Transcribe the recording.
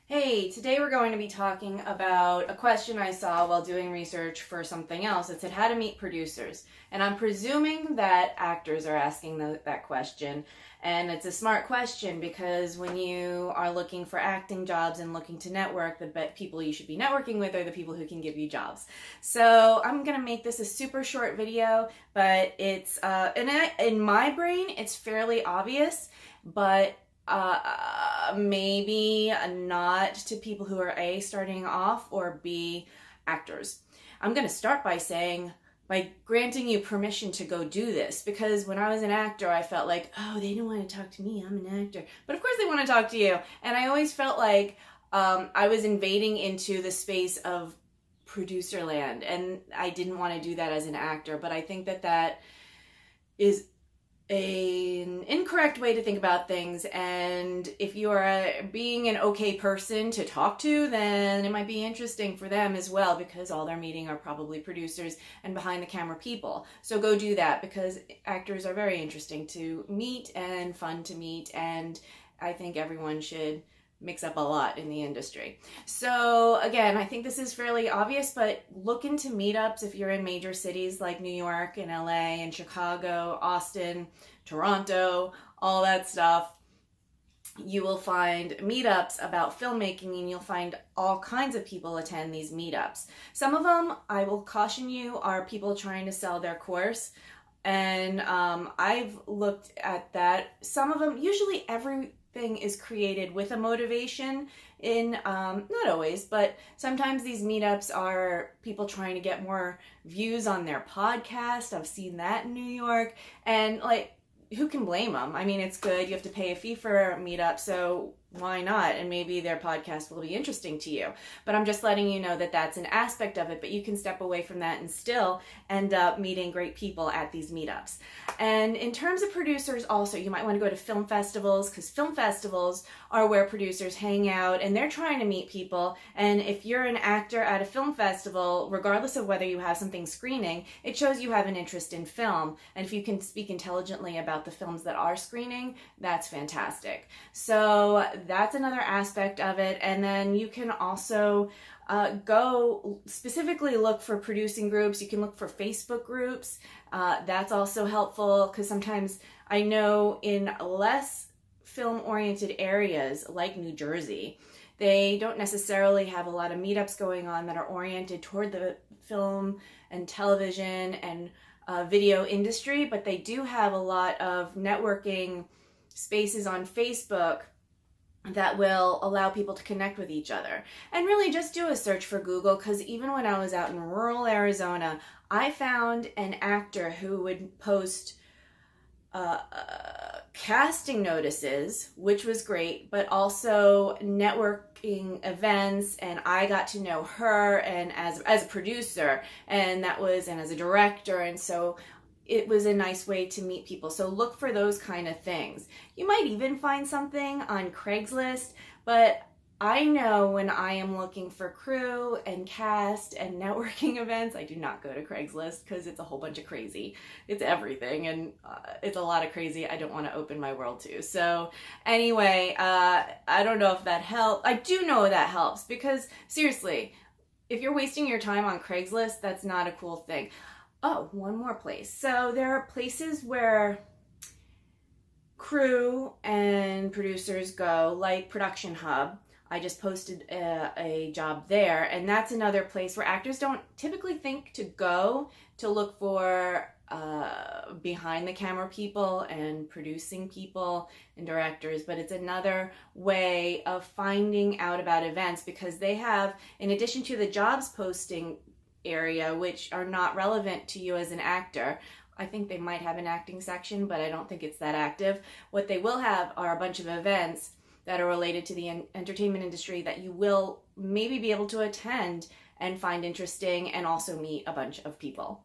Hey, today we're going to be talking about a question I saw while doing research for something else. It said how to meet producers. And I'm presuming that actors are asking that question. And it's a smart question because when you are looking for acting jobs and looking to network, the people you should be networking with are the people who can give you jobs. So I'm going to make this a super short video, but it's, in my brain, it's fairly obvious, but maybe not to people who are A, starting off, or B, actors. I'm going to start by granting you permission to go do this, because when I was an actor, I felt like, oh, they don't want to talk to me, I'm an actor. But of course they want to talk to you. And I always felt like I was invading into the space of producer land, and I didn't want to do that as an actor. But I think that is an incorrect way to think about things, and if you are being an okay person to talk to, then it might be interesting for them as well, because all they're meeting are probably producers and behind the camera people. So go do that, because actors are very interesting to meet and fun to meet, and I think everyone should mix up a lot in the industry. So again, I think this is fairly obvious, but look into meetups if you're in major cities like New York and LA and Chicago, Austin, Toronto, all that stuff. You will find meetups about filmmaking, and you'll find all kinds of people attend these meetups. Some of them, I will caution you, are people trying to sell their course. And I've looked at that. Some of them, usually everything is created with a motivation in, not always, but sometimes these meetups are people trying to get more views on their podcast. I've seen that in New York. And like, who can blame them? I mean, it's good. You have to pay a fee for a meetup, so why not? And maybe their podcast will be interesting to you. But I'm just letting you know that that's an aspect of it, but you can step away from that and still end up meeting great people at these meetups. And in terms of producers also, you might want to go to film festivals, because film festivals are where producers hang out and they're trying to meet people. And if you're an actor at a film festival, regardless of whether you have something screening, it shows you have an interest in film. And if you can speak intelligently about the films that are screening, that's fantastic. So that's another aspect of it. And then you can also go specifically look for producing groups. You can look for Facebook groups. That's also helpful, because sometimes I know in less film-oriented areas like New Jersey, they don't necessarily have a lot of meetups going on that are oriented toward the film and television and video industry, but they do have a lot of networking spaces on Facebook that will allow people to connect with each other. And really just do a search for Google, because even when I was out in rural Arizona, I found an actor who would post casting notices, which was great, but also networking events, and I got to know her and as a producer, and as a director, and so it was a nice way to meet people. So look for those kind of things. You might even find something on Craigslist, but I know when I am looking for crew and cast and networking events, I do not go to Craigslist, because it's a whole bunch of crazy. It's everything, and it's a lot of crazy I don't want to open my world to. So anyway, I don't know if that helps. I do know that helps, because seriously, if you're wasting your time on Craigslist, that's not a cool thing. Oh, one more place. So there are places where crew and producers go, like Production Hub. I just posted a job there, and that's another place where actors don't typically think to go to look for behind the camera people and producing people and directors, but it's another way of finding out about events, because they have, in addition to the jobs posting area, which are not relevant to you as an actor. I think they might have an acting section, but I don't think it's that active. What they will have are a bunch of events that are related to the entertainment industry that you will maybe be able to attend and find interesting, and also meet a bunch of people.